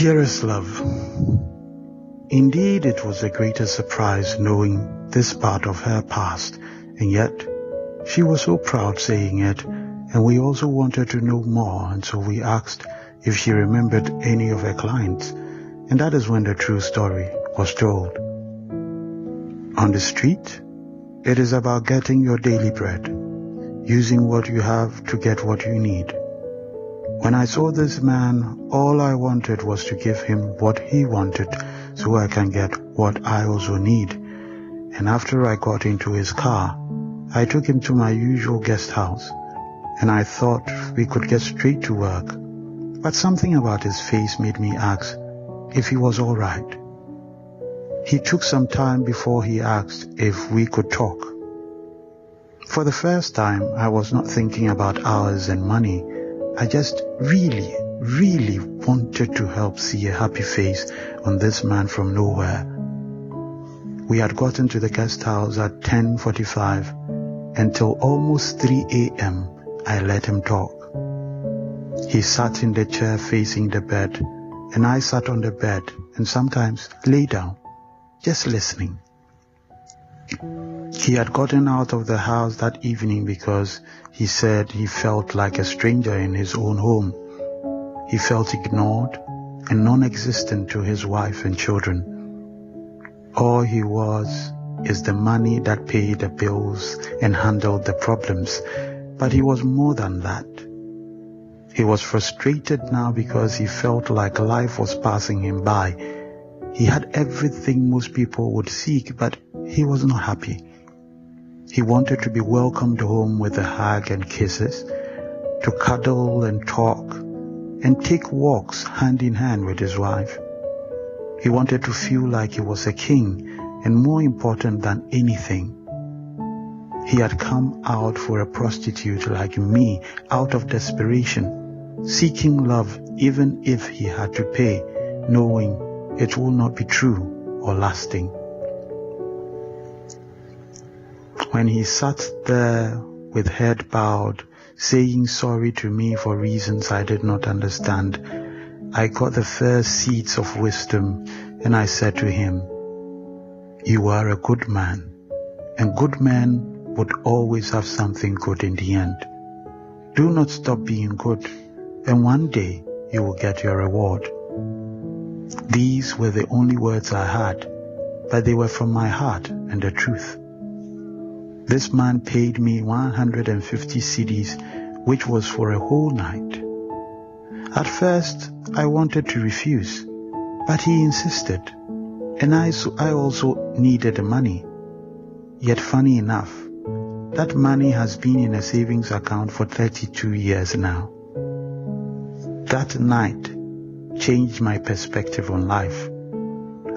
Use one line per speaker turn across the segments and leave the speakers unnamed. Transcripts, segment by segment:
Dearest love, indeed it was the greatest surprise knowing this part of her past, and yet she was so proud saying it, and we also wanted to know more, and so we asked if she remembered any of her clients, and that is when the true story was told. On the street, it is about getting your daily bread, using what you have to get what you need. When I saw this man, all I wanted was to give him what he wanted so I can get what I also need. And after I got into his car, I took him to my usual guest house, and I thought we could get straight to work. But something about his face made me ask if he was all right. He took some time before he asked if we could talk. For the first time, I was not thinking about hours and money. I just really wanted to help see a happy face on this man from nowhere. We had gotten to the guest house at 10:45. Until almost 3 a.m., I let him talk. He sat in the chair facing the bed, and I sat on the bed and sometimes lay down, just listening. He had gotten out of the house that evening because he said he felt like a stranger in his own home. He felt ignored and non-existent to his wife and children. All he was is the money that paid the bills and handled the problems, but he was more than that. He was frustrated now because he felt like life was passing him by. He had everything most people would seek, but he was not happy. He wanted to be welcomed home with a hug and kisses, to cuddle and talk, and take walks hand in hand with his wife. He wanted to feel like he was a king, and more important than anything, he had come out for a prostitute like me out of desperation, seeking love even if he had to pay, knowing it will not be true or lasting. When he sat there with head bowed, saying sorry to me for reasons I did not understand, I got the first seeds of wisdom, and I said to him, "You are a good man, and good men would always have something good in the end. Do not stop being good, and one day you will get your reward." These were the only words I had, but they were from my heart and the truth. This man paid me 150 cedis, which was for a whole night. At first, I wanted to refuse, but he insisted, and I also needed the money. Yet funny enough, that money has been in a savings account for 32 years now. That night changed my perspective on life.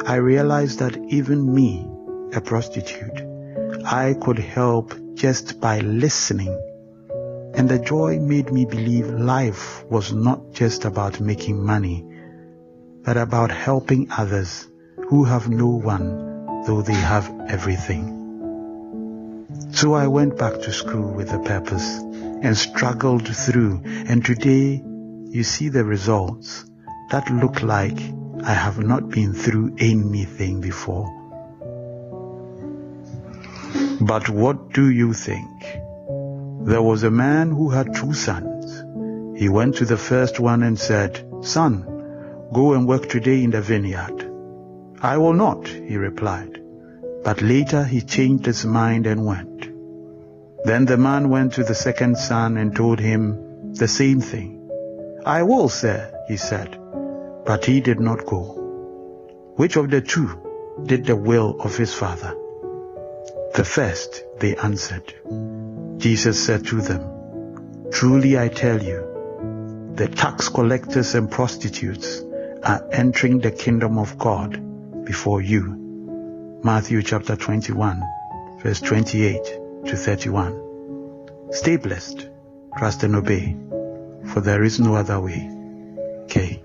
I realized that even me, a prostitute, I could help just by listening. And the joy made me believe life was not just about making money, but about helping others who have no one, though they have everything. So I went back to school with a purpose and struggled through, and today you see the results that look like I have not been through anything before. But what do you think? There was a man who had 2 sons. He went to the first one and said, "Son, go and work today in the vineyard." "I will not," he replied. But later he changed his mind and went. Then the man went to the second son and told him the same thing. "I will, sir," he said. But he did not go. Which of the 2 did the will of his father? "The first," they answered. Jesus said to them, "Truly I tell you, the tax collectors and prostitutes are entering the kingdom of God before you." Matthew chapter 21, verse 28 to 31. Stay blessed, trust and obey, for there is no other way. K.